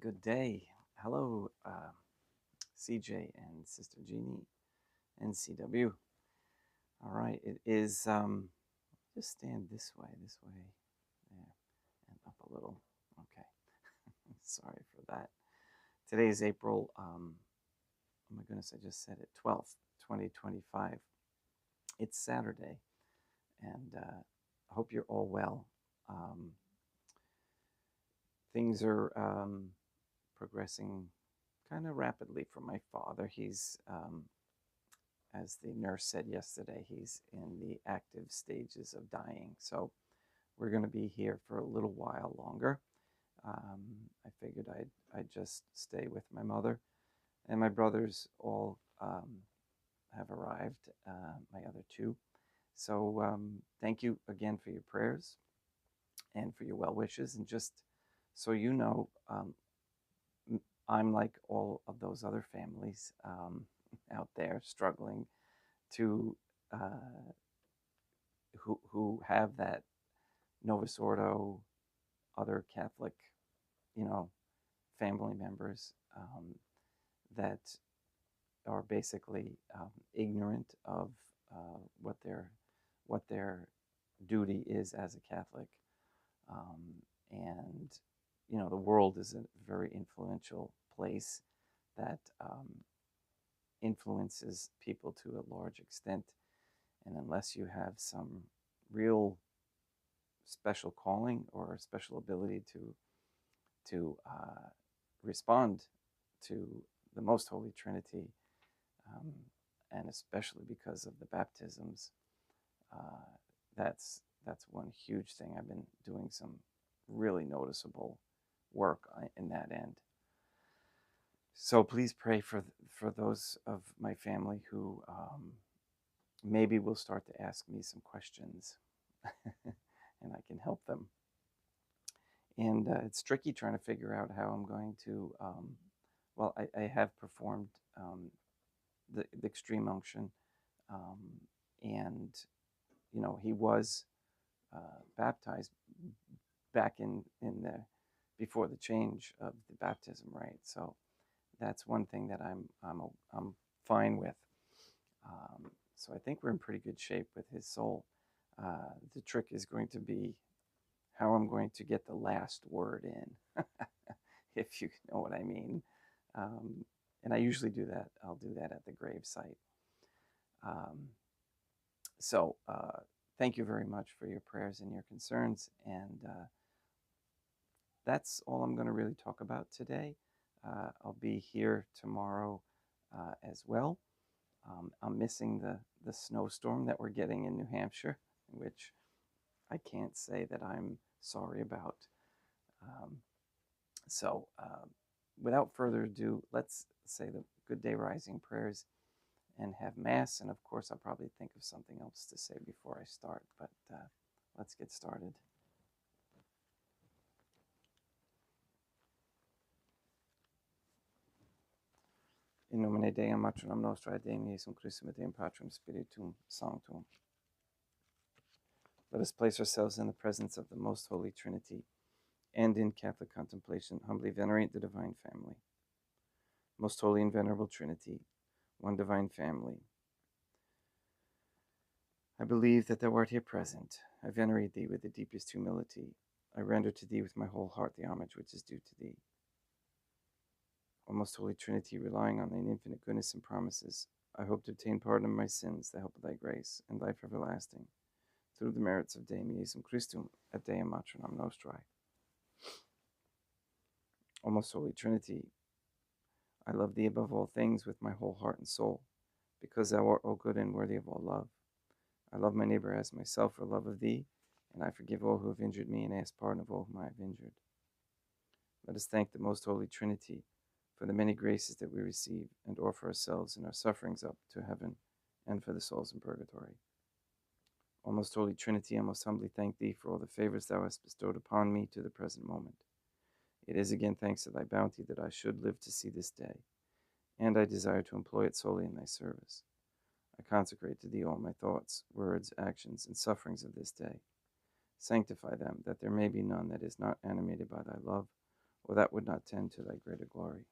good day. Hello, CJ and Sister Jeannie and CW. All right, it is, just stand this way, there, and up a little. Okay, sorry for that. Today is April, oh my goodness, I just said it, 12th, 2025. It's Saturday, and I hope you're all well. Um, things are progressing kind of rapidly for my father. He's, as the nurse said yesterday, he's in the active stages of dying. So we're going to be here for a little while longer. I figured I'd just stay with my mother, and my brothers all have arrived, my other two. So thank you again for your prayers and for your well wishes. And just so you know, I'm like all of those other families out there struggling to who have that Novus Ordo, other Catholic, family members that are basically ignorant of what their duty is as a Catholic, and the world is a very influential place that influences people to a large extent. And unless you have some real special calling or special ability to respond to the Most Holy Trinity, and especially because of the baptisms, that's one huge thing. I've been doing some really noticeable work in that end. So please pray for those of my family who maybe will start to ask me some questions, and I can help them. And it's tricky trying to figure out how I'm going to. Well, I have performed the extreme unction, and he was baptized back in the before the change of the baptism rite. So that's one thing that I'm fine with. So I think we're in pretty good shape with his soul. The trick is going to be how I'm going to get the last word in, if you know what I mean. And I usually do that. I'll do that at the gravesite. So thank you very much for your prayers and your concerns. And that's all I'm going to really talk about today. I'll be here tomorrow as well. I'm missing the snowstorm that we're getting in New Hampshire, which I can't say that I'm sorry about. So without further ado, let's say the Good Day Rising prayers and have Mass. And of course, I'll probably think of something else to say before I start, but let's get started. In nomine Deum, Matronum Nostrae, Deum Iesum Christum, et Deum Patrum Spiritum Sanctum. Let us place ourselves in the presence of the Most Holy Trinity, and in Catholic contemplation humbly venerate the Divine Family. Most Holy and Venerable Trinity, one Divine Family, I believe that thou art here present. I venerate thee with the deepest humility. I render to thee with my whole heart the homage which is due to thee. O most Holy Trinity, relying on thine infinite goodness and promises, I hope to obtain pardon of my sins, the help of thy grace, and life everlasting, through the merits of Deum Iesum Christum et Deum Matronam Nostrae. O most Holy Trinity, I love thee above all things with my whole heart and soul, because thou art all good and worthy of all love. I love my neighbor as myself for love of thee, and I forgive all who have injured me and ask pardon of all whom I have injured. Let us thank the Most Holy Trinity for the many graces that we receive, and offer ourselves and our sufferings up to heaven, and for the souls in purgatory. O most Holy Trinity, I most humbly thank thee for all the favors thou hast bestowed upon me to the present moment. It is again thanks to thy bounty that I should live to see this day, and I desire to employ it solely in thy service. I consecrate to thee all my thoughts, words, actions, and sufferings of this day. Sanctify them, that there may be none that is not animated by thy love, or that would not tend to thy greater glory.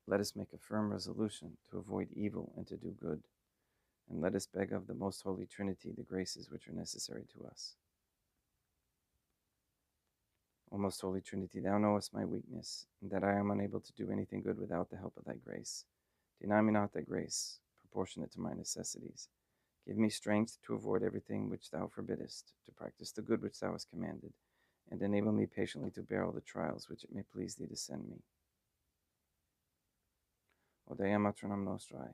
Let us make a firm resolution to avoid evil and to do good, and let us beg of the most holy Trinity the graces which are necessary to us. O most holy Trinity, thou knowest my weakness, and that I am unable to do anything good without the help of thy grace. Deny me not thy grace, proportionate to my necessities. Give me strength to avoid everything which thou forbiddest, to practice the good which thou hast commanded, and enable me patiently to bear all the trials which it may please thee to send me. O Dea Matronam Nostrae,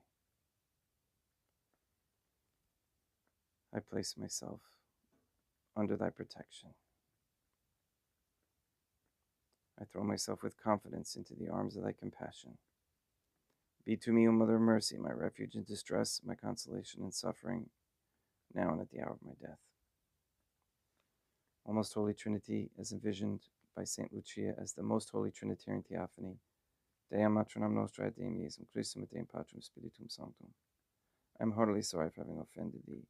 I place myself under thy protection. I throw myself with confidence into the arms of thy compassion. Be to me, O Mother of Mercy, my refuge in distress, my consolation in suffering, now and at the hour of my death. O most holy Trinity, as envisioned by St. Lucia as the most holy Trinitarian Theophany, Dea Matronam Nostrae Deum Iesum Christum et Deum Patrum Spiritum Sanctum. I am heartily sorry for having offended thee,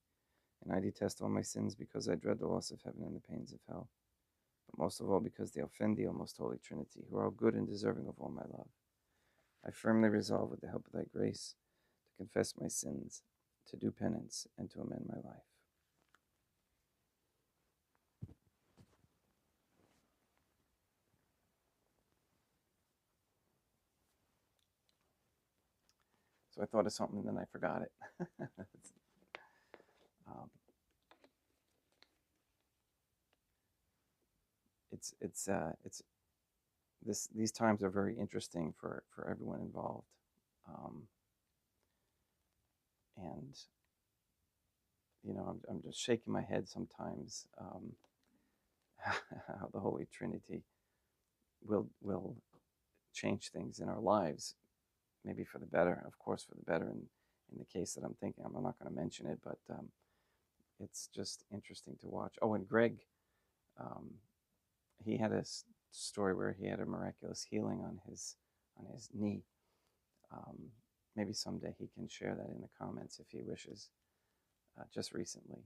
and I detest all my sins because I dread the loss of heaven and the pains of hell, but most of all because they offend thee, O most holy Trinity, who are all good and deserving of all my love. I firmly resolve, with the help of thy grace, to confess my sins, to do penance, and to amend my life. So I thought of something and then I forgot it. um, these times are very interesting for everyone involved, and I'm just shaking my head sometimes, how the Holy Trinity will change things in our lives, maybe for the better, of course, for the better. In the case that I'm thinking, I'm not going to mention it, but it's just interesting to watch. Oh, and Greg, he had a story where he had a miraculous healing on his knee. Maybe someday he can share that in the comments if he wishes. Just recently,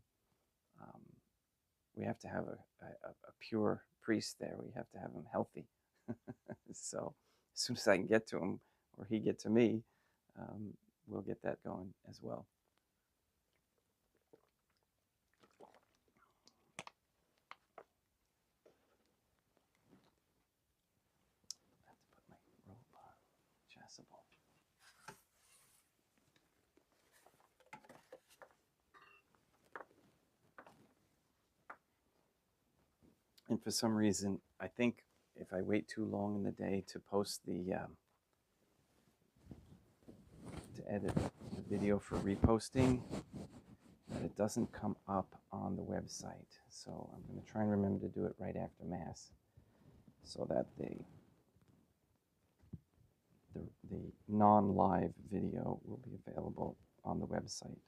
we have to have a pure priest there. We have to have him healthy. So as soon as I can get to him, or he get to me, we'll get that going as well. I have to put my robe on. Chasuble. And for some reason, I think if I wait too long in the day to post to edit the video for reposting, that it doesn't come up on the website. So I'm going to try and remember to do it right after Mass, so that the non-live video will be available on the website.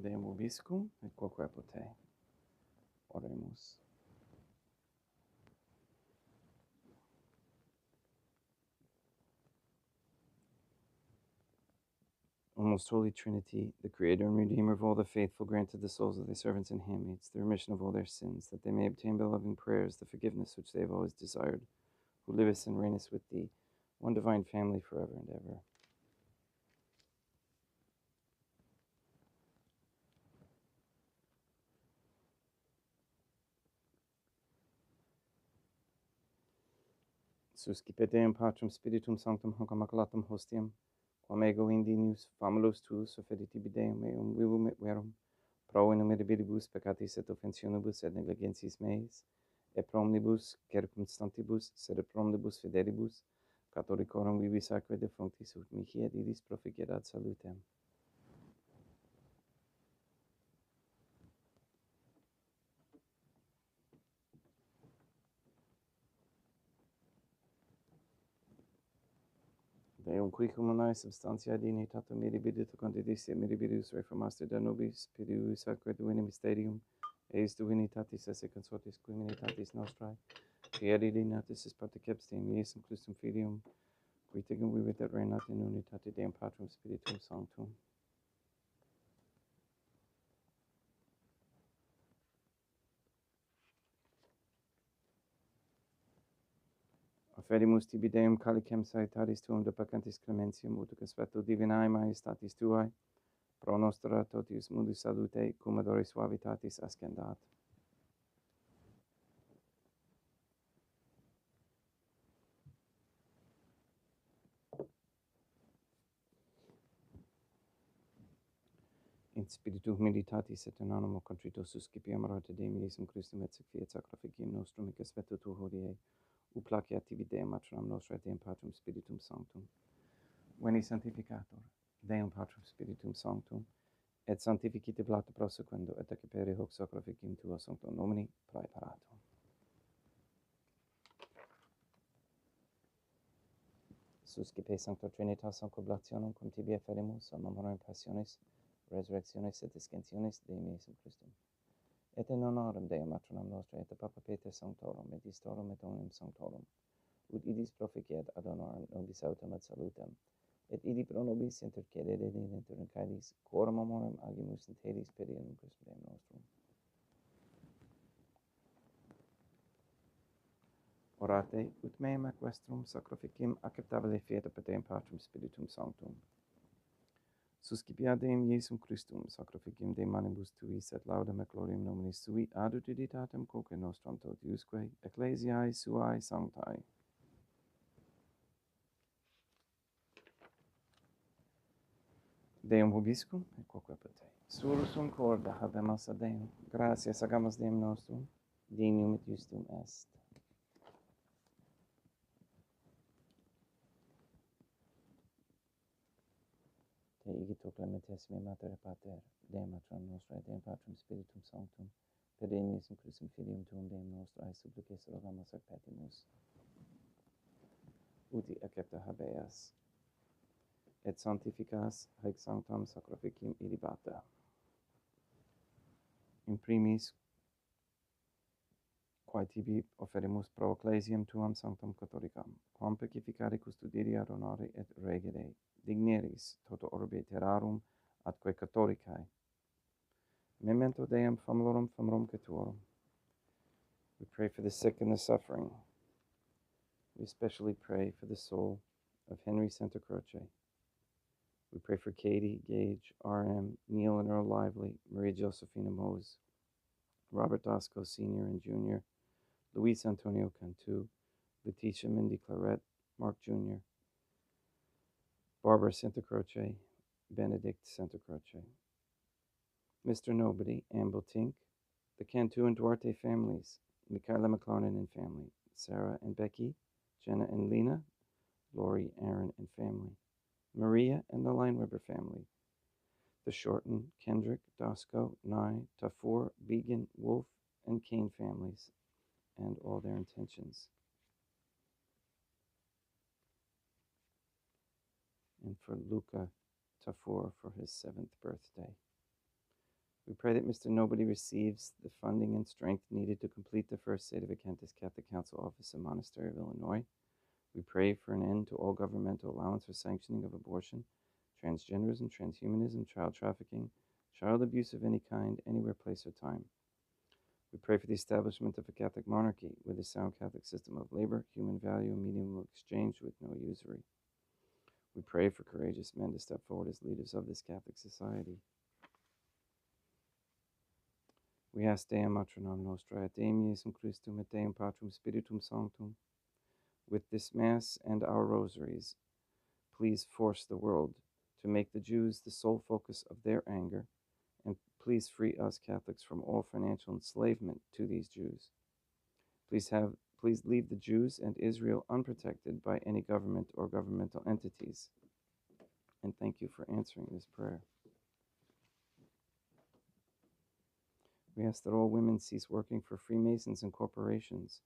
Deum vobiscum et quoque apote. Oremus. O most holy Trinity, the Creator and Redeemer of all the faithful, grant to the souls of thy servants and handmaids the remission of all their sins, that they may obtain by loving prayers the forgiveness which they have always desired, who livest and reignest with thee, one divine family, forever and ever. Suscipet Deum Patrum Spiritum Sanctum hoc immaculatum hostiam, quam ego indinius famulus tuus offeritibi Deum eum vivum et verum, pro innumerabilibus peccatis et offensionibus et negligentis meis, et pro omnibus circumstantibus, sed pro omnibus fidelibus, Catholicorum vivis aquae defunctis ut mihi et iris proficerat salutem. Deum qui comunae substantia dignitatum mirabilit quantitatis et mirabilis reformaste da nobis spiritus sacra divini mysterium eis divinitatis esse consortis criminitatis nostrae fieri dignatis is participstem Iesum Christum filium qui tegum vivit et reinat in unitate Deum Patrum Spiritum Sanctum. Offerimus tibi Deum calicem saitatis tuum de paccantis clementium uticus veto divinae majestatis tuae pro nostra totius mundus salute cum odore suavitatis ascendat. In spiritu humilitatis et in animo contrito suscipiam rate Deum Iesum Christum et fiat sacrificium nostrum icus veto tu hodie u placeat tibi Deum matronam nostrae Deum Patrum Spiritum Sanctum. Veni sanctificator Deum Patrum Spiritum Sanctum et sanctificite blata prosequendo et accepere hoc sacrificium tuo sancto nomini praeparatum. Suscipe Sancta Trinitas concoblationem cum tibi efferimus a memoriam passionis, resurrectionis et discensionis Deum Iesum Christum. Et in honorem Deum matronam nostrae et Papa Peter Sanctorum et Istorum et omnium Sanctorum, ut idis proficiat ad honorem nobis autem et salutem, et idi pro nobis intercedere inter caelis, quorum memoriam agimus in telis periodum Christum Deum nostrum. Orate, ut meam ac vestrum sacrificium acceptabile fiat per Deum Patrum Spiritum Sanctum. Suscipia Deum Iesum Christum sacrificium de manibus tuis et laudem et gloriam nominis sui ad utilitatem quoque nostram totiusque ecclesiae suae sanctae. Deum vobiscum et quoque pete. Surusum corda habemus ad Deum. Gratias agamus Deum nostrum, dignum et justum est. Te igito clementissime Mater et Pater, Deum matronam nostrae, Deum Patrum Spiritum Sanctum, per Deum Iesum Christum Filium Tuum Deum nostrae, supplices rogamus ac petimus. Uti accepta habeas, et sanctificas haec sanctam sacrificium ilibata. In primis, quae tibi offerimus pro ecclesiam tuam sanctam catholicam, quam pacificare custodire ad honore et regere, digneris toto orbe terrarum atque catholicae. Memento Deum famulorum catuorum. We pray for the sick and the suffering. We especially pray for the soul of Henry Santa Croce. We pray for Katie, Gage, R.M., Neil and Earl Lively, Maria Josephina Mose, Robert Dosco Sr. and Jr., Luis Antonio Cantu, Leticia Mindy Claret, Mark Jr., Barbara Santa Croce, Benedict Santa Croce, Mr. Nobody, Amble Tink, the Cantu and Duarte families, Michaela McLarnon and family, Sarah and Becky, Jenna and Lena, Lori, Aaron and family, Maria and the Lineweber family, the Shorten, Kendrick, Dosco, Nye, Tafur, Began, Wolf, and Kane families, and all their intentions. And for Luca Tafur for his 7th birthday. We pray that Mr. Nobody receives the funding and strength needed to complete the first Sedevacantist Catholic Council office in Monastery of Illinois. We pray for an end to all governmental allowance or sanctioning of abortion, transgenderism, transhumanism, child trafficking, child abuse of any kind, anywhere, place, or time. We pray for the establishment of a Catholic monarchy with a sound Catholic system of labor, human value, and medium of exchange with no usury. We pray for courageous men to step forward as leaders of this Catholic society. We ask Deum Matronam Nostrae, et Deum Iesum Christum, et Deum Patrum Spiritum Sanctum, with this Mass and our rosaries, please force the world to make the Jews the sole focus of their anger, and please free us Catholics from all financial enslavement to these Jews. Please leave the Jews and Israel unprotected by any government or governmental entities. And thank you for answering this prayer. We ask that all women cease working for Freemasons and corporations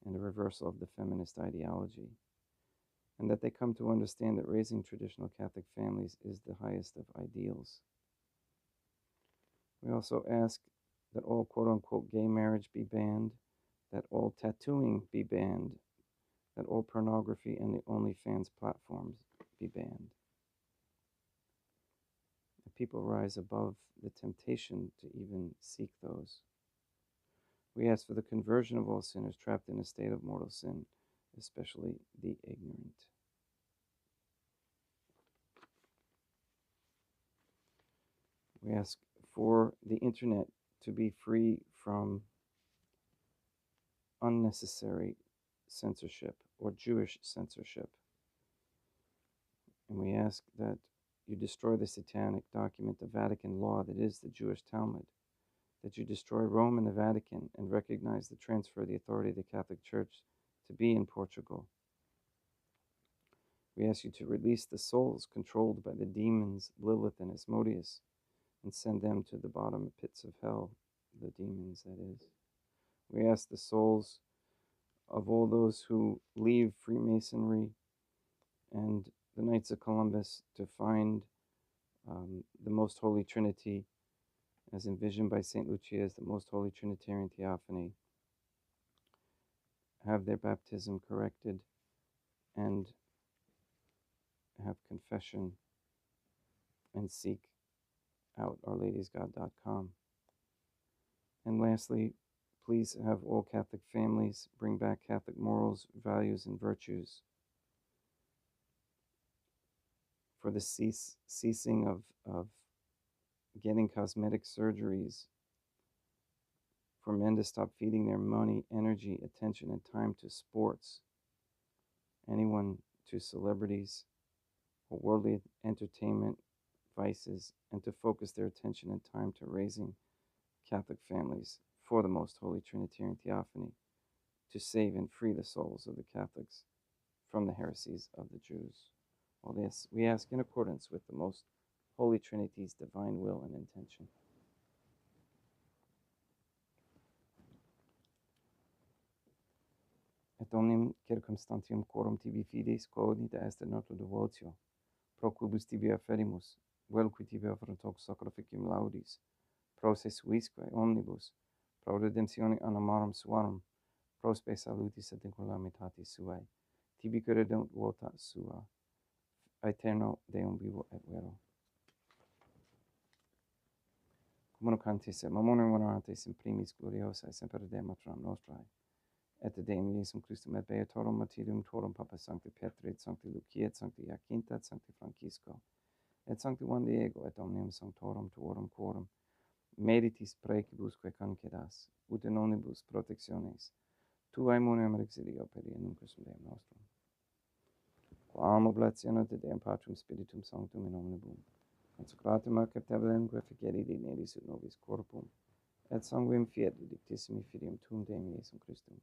and a reversal of the feminist ideology. and that they come to understand that raising traditional Catholic families is the highest of ideals. We also ask that all quote-unquote gay marriage be banned, that all tattooing be banned, that all pornography and the OnlyFans platforms be banned. That people rise above the temptation to even seek those. We ask for the conversion of all sinners trapped in a state of mortal sin, especially the ignorant. We ask for the internet to be free from unnecessary censorship or Jewish censorship. And we ask that you destroy the satanic document, the Vatican law that is the Jewish Talmud, that you destroy Rome and the Vatican and recognize the transfer of the authority of the Catholic Church to be in Portugal. We ask you to release the souls controlled by the demons Lilith and Asmodeus and send them to the bottom pits of hell, the demons, that is. We ask the souls of all those who leave Freemasonry and the Knights of Columbus to find the Most Holy Trinity, as envisioned by St. Lucia as the Most Holy Trinitarian Theophany, have their baptism corrected and have confession and seek out OurLadiesGod.com. And lastly, please have all Catholic families bring back Catholic morals, values, and virtues. For the ceasing of getting cosmetic surgeries, for men to stop feeding their money, energy, attention, and time to sports, anyone to celebrities or worldly entertainment, vices, and to focus their attention and time to raising Catholic families for the Most Holy Trinitarian Theophany, to save and free the souls of the Catholics from the heresies of the Jews. All this we ask in accordance with the Most Holy Trinity's divine will and intention. Et omnium circumstantium quorum tibi fides cognita est noto devotio, pro quibus tibi afferimus, vel qui tibi offerent hoc sacrificium laudis, pro se suisque omnibus, pro redemptione animarum suarum, pro spe salutis et incolamitatis suae, tibi credunt vota sua, aeterno Deum vivo et vero. Communicantes et mammonem venerantes in primis gloriosae semper Dei matram nostrae, et Deum Iesum Christum et Beatorum martyrium torum Papa Sancti Petri et Sancti Lucia et Sancti Jacinta et Sancti Francisco et Sancti Juan Diego et omnium sanctorum tuorum quorum meritis praecibusque concedas, ut in omnibus protectiones tuae munum exilio peri in Christum Deum nostrum. Quam oblatione de Deum Patrum Spiritum Sanctum in omnibus consecratum ac tabellum efficeri digneris ut nobis corpum et sanguinem fiat dictissimi filium tuum Deum Iesum Christum,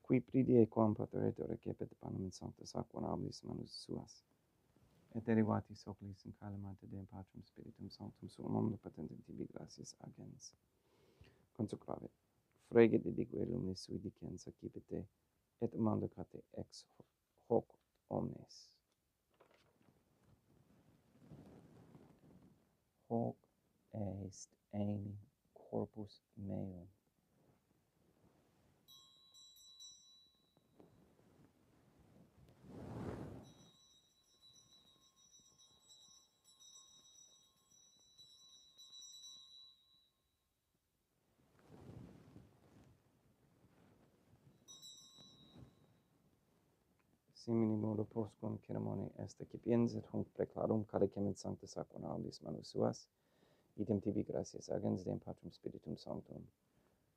qui pridie quam pateretur recepit panem in sanctus aquam ablis manus suas, et derivatis oculis in calamate Deum Patrum Spiritum Sanctum suum omnipotentem tibi gratias agens. Consecravit, freget didique lumis sui dicens accipite, et mandacate ex hoc omnes. Hoc est enim corpus meum. Simini modo postquam ceremoniae est accipiens et hunc preclarum calicem in sanctus aquam audis manus suas, idem tibi gratias agens Deum Patrum Spiritum Sanctum.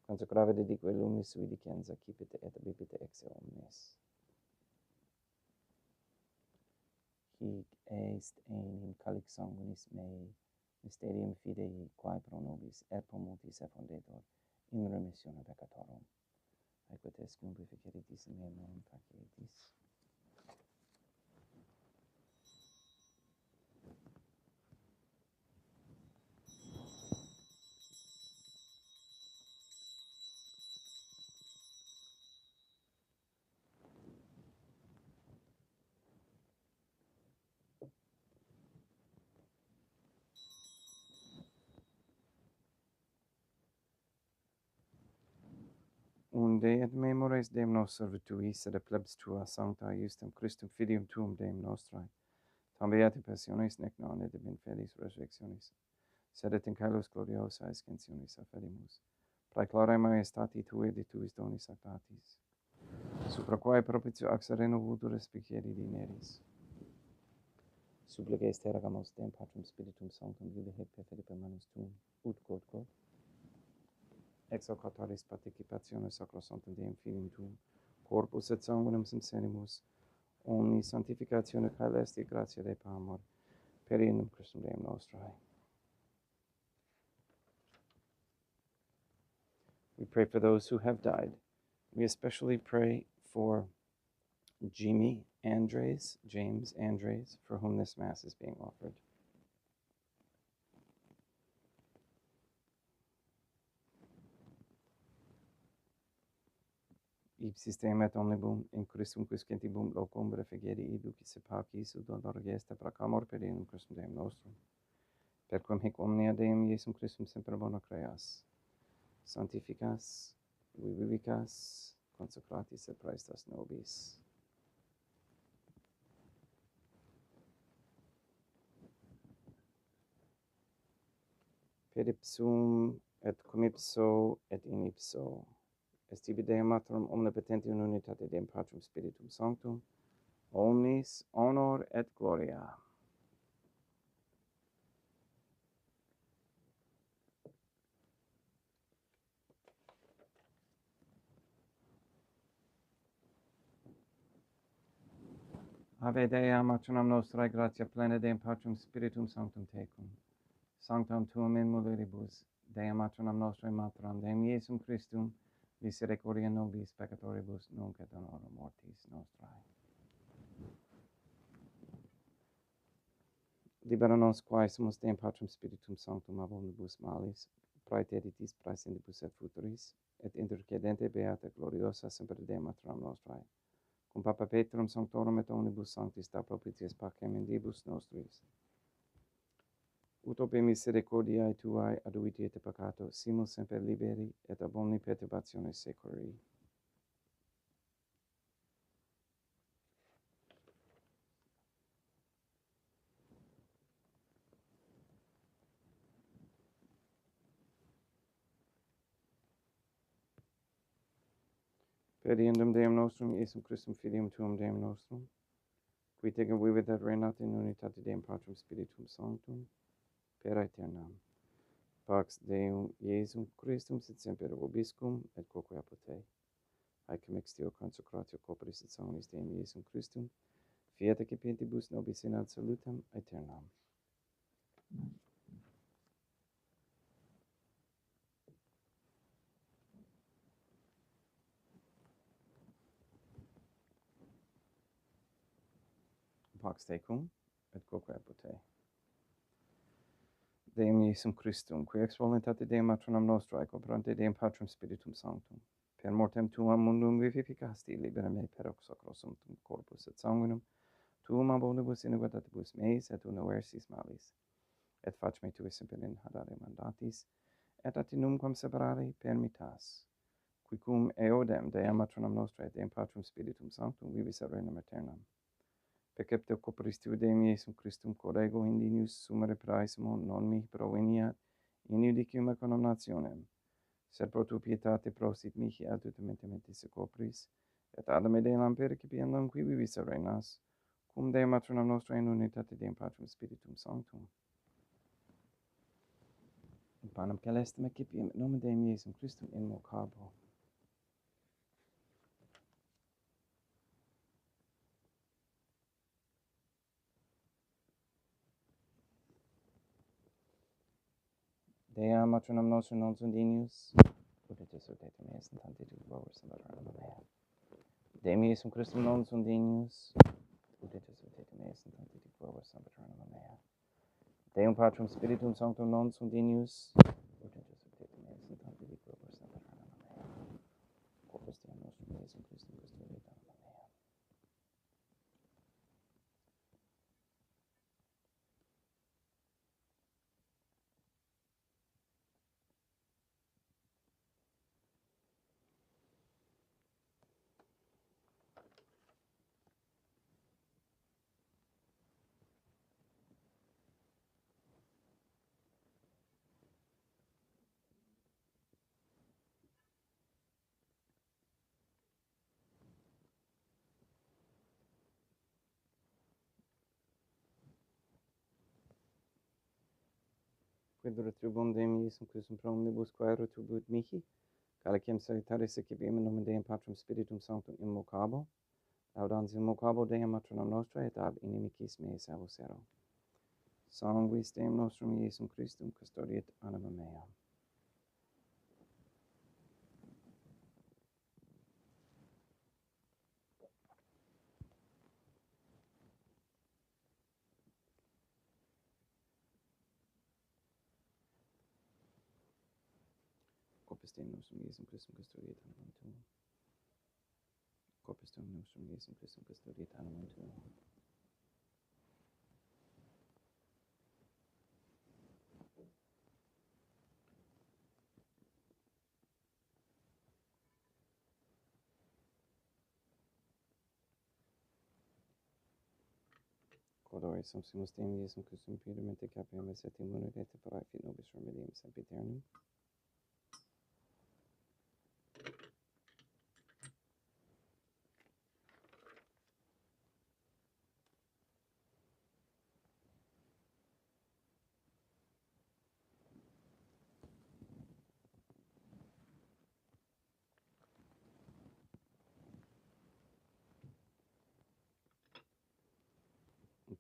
Consecrave didique lumis sui dicens accipite et abipite ex omnes. Hic est enim calix sanguinis mei, mysterium fidei quae pro nobis et pro multis effundetur in remissione peccatorum. Aequo te scumplificeritis in meum nomen facietis. unde et memores Deum nos servitui, sed plebs tua sancta justem Christum filium tuum Deum nostrae, tam beati passionis nec non et in feliz resurrectionis, sed et in caelos gloriosa ascensionis afferimus, praeclare majestati tui et tuis donis sacratis, supra quae propitio ac sereno vultur respicieri dineris. Supplices tergamos Deum Patrum Spiritum Sanctum vive per fede per manus tuum, ut quod ex hoc autaris participationis sacrosanctum Deum Filium tuum, corpus et sanguinem sincerimus, omni sanctificatione caelesti gratia Dei pamor, per in Christum Deum nostrae. We pray for those who have died. We especially pray for James Andres, for whom this Mass is being offered. Ipsis Deum et omnibum, in Christum quiscentibum locum refugere educis et pacis, ut dolor gesta proclamor per in Christum Deum nostrum. Per quem hic omnia Deum Iesum Christum semper bona creas, sanctificas, vivicas, consecratis et praestas nobis. Per ipsum et cum ipso et in ipso, est ibi Deum Matrum omnipotenti in unitate Deum Patrum Spiritum Sanctum, omnis honor et gloria. Ave Dea, matronam nostrae, gratia plena Deum Patrum Spiritum Sanctum tecum. Sanctam tuum in mulieribus, Dea matronam nostrae matram, Deum Iesum Christum, misericordia nobis peccatoribus, nunc et in hora mortis nostrae. Libera nos quae sumus Deum Patrum Spiritum Sanctum ab omnibus malis, praeteritis praescendibus et futuris, et intercedente beata gloriosa semper Deum matronam nostrae. Cum Papa Petrum Sanctorum et omnibus sanctis da propitiis pacem in dibus nostris. Ut ope misericordiae tuae aduiti et peccato, simus semper liberi et ab omni perturbatione securi. Per iendum Deum nostrum, Iesum Christum Filium tuum Deum nostrum, qui tecum vivit et reinat in unitate Deum Patrum Spiritum Sanctum, per aeternam. Pax Deum Iesum Christum sit semper vobiscum et quoque apud te. Haec mixtio consecratio corporis et sanguinis Deum Iesum Christum, fiat ecipentibus nobis in ad salutem aeternam. Pax tecum et quoque apud te. Deum Iesum Christum, qui ex voluntate Deum matronam nostrae, operante Deum Patrum Spiritum Sanctum, per mortem tuam mundum vivificasti, libera me per hoc sacrosanctum corpus et sanguinum, tuum ab omnibus iniquitatibus meis et universis malis, et fac me tui semper in hadare mandatis, et atinumquam separare permittas, qui cum eodem Deum matronam nostrae, Deum Patrum Spiritum Sanctum, vivis et regnum aeternam. Percepto corporis tu Deum Iesum Christum corrego indinius sumere praesimo non mi proveniat in judicium condamnationem, sed pro tu pietate prosit mihi ad tutamente mentis corporis, et ad me delam percipiendum qui vivis et reinas, cum Deum matronam nostrae in unitate Deum Patrum Spiritum Sanctum. In panem celestem excipiem et nomen Deum Iesum Christum in vocabo. Dea matronam nostrum non sunt dignius, ut et esurdetum meas in tantitu glorias in patronum mea. Deum Iesum Christum non sunt dignius, ut et esurdetum meas in tantitu glorias in patronum mea. Deum Patrum Spiritum Sanctum non sunt dignius, ut et esurdetum meas in tantitu glorias in patronum mea. Corpus Deum nostrum Iesum Christum custodiet anima mea. quid retribum Deum Iesum Christum pro omnibus quae retribuit mihi, calicem salutaris ecibiem in nomen Deum Patrum Spiritum Sanctum immocabo, laudans immocabo Deum matronam nostrae et ab inimicis meis avocero. Sanguis Deum nostrum Iesum Christum custodiet anima mea. Corpus Deum nostrum Iesum Christum custodiet animam tuum. Corpus Deum nostrum Iesum Christum custodiet animam tuum. Quodore sumpsimus Deum Iesum Christum puramente capiamus et immunit et parae fit nobis remedium sempiternum.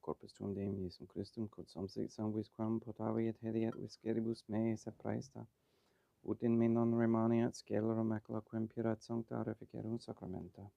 Corpus tuum Deum Iesum Christum, quod sumpsit sanguis quam potaviet hediet visceribus meis et praesta, ut in me non remaniat scelera macula quem purat sancta reficerunt sacramenta.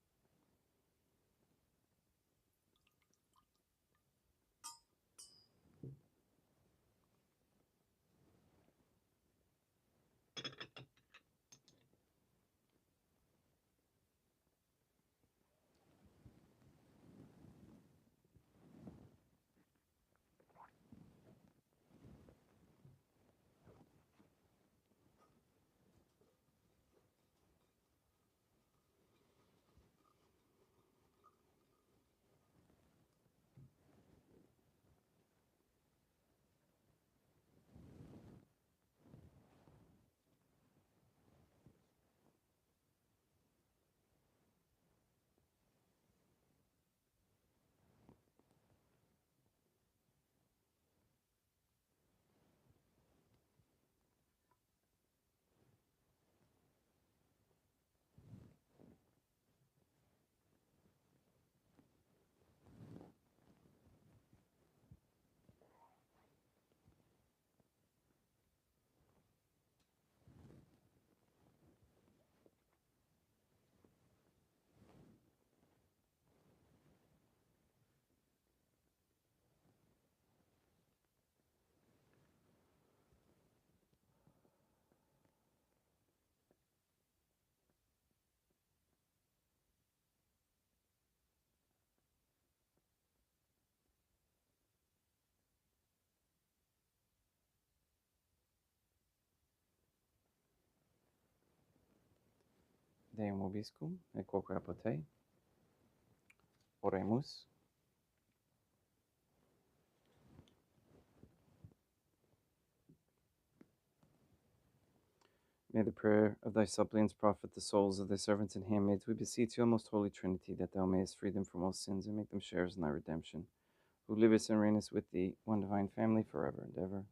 Deum vobiscum, et quoque apote. Oremus. May the prayer of thy suppliants profit the souls of thy servants and handmaids. We beseech you, O most holy Trinity, that thou mayest free them from all sins and make them sharers in thy redemption, who livest and reignest with thee, one divine family, forever and ever.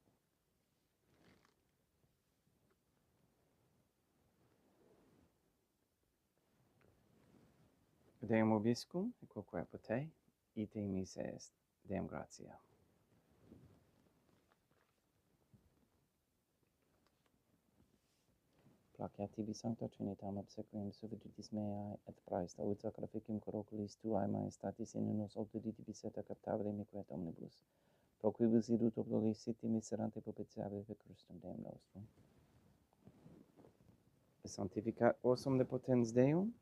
Deum vobiscum, et quoque apote, ite missa est. Deum gratia. Placeat tibi sancta Trinitam obsequium suffragitis meae, et praesta ut sacrificium coroculis tuae maestatis in nos obduditibus et captabile miquet omnibus, pro quibus idut obdoliciti miserante propitiabile per Christum Deum nostrum. Sanctificat vos omnipotens Deum,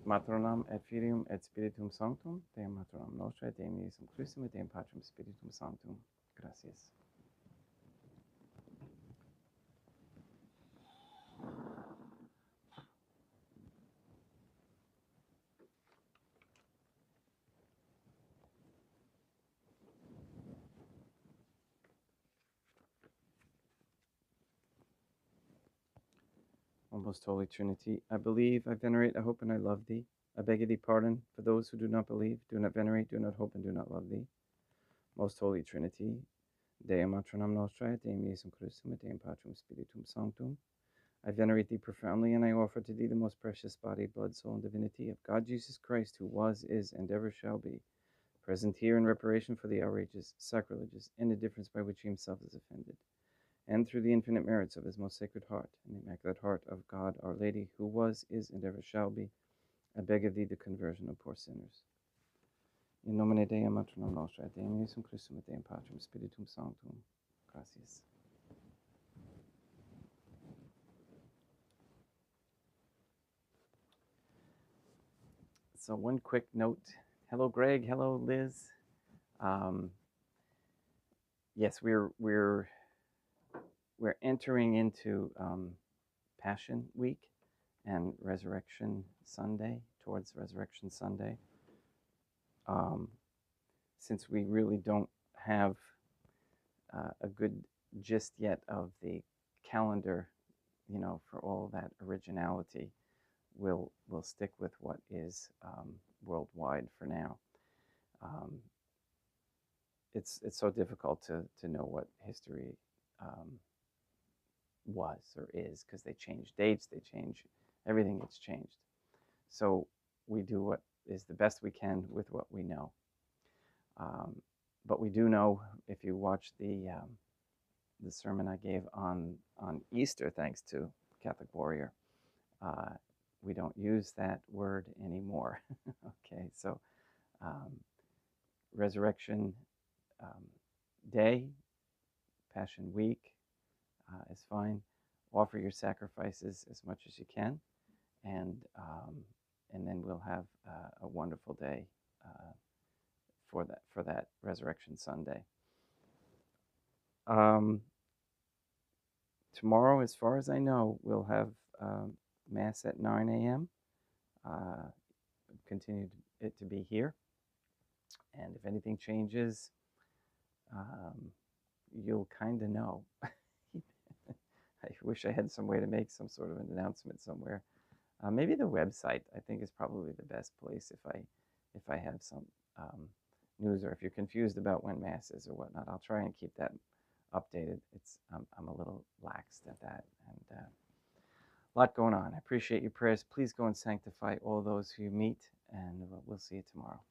Matronam et Filium et Spiritum Sanctum, Deum Matronam Nostrae, Deum Iesum Christum, et Deum Patrum Spiritum Sanctum. Gracias. O most holy Trinity, I believe, I venerate, I hope, and I love thee. I beg of thee pardon for those who do not believe, do not venerate, do not hope, and do not love thee. Most holy Trinity, Dea matronam nostra, et Deum Iesum Christum, et Deum Patrum Spiritum Sanctum. I venerate thee profoundly, and I offer to thee the most precious body, blood, soul, and divinity of God Jesus Christ, who was, is, and ever shall be, present here in reparation for the outrages, sacrileges, and indifference by which he himself is offended, and through the infinite merits of his most sacred heart, and the immaculate heart of God, our Lady, who was, is, and ever shall be, I beg of thee the conversion of poor sinners. In nomine Dei matronam nostra, et Deum Iesum Christum, et Deum Patrum Spiritum Sanctum. Gracias. So one quick note. Hello, Greg. Hello, Liz. Yes, we're entering into Passion Week and Resurrection Sunday, towards Resurrection Sunday. Since we really don't have a good gist yet of the calendar, for all that originality, we'll stick with what is worldwide for now. It's so difficult to know what history was or is, because they change dates, they change everything, gets changed. So we do what is the best we can with what we know. But we do know, if you watch the sermon I gave on Easter, thanks to Catholic Warrior, we don't use that word anymore. Okay, so Resurrection Day, Passion Week is fine. Offer your sacrifices as much as you can, and then we'll have a wonderful day for that Resurrection Sunday. Tomorrow, as far as I know, we'll have Mass at 9 a.m. Continue it to be here, and if anything changes, you'll kind of know. I wish I had some way to make some sort of an announcement somewhere. Maybe the website, I think, is probably the best place if I have some news, or if you're confused about when Mass is or whatnot. I'll try and keep that updated. I'm a little laxed at that, and a lot going on. I appreciate your prayers. Please go and sanctify all those who you meet, and we'll see you tomorrow.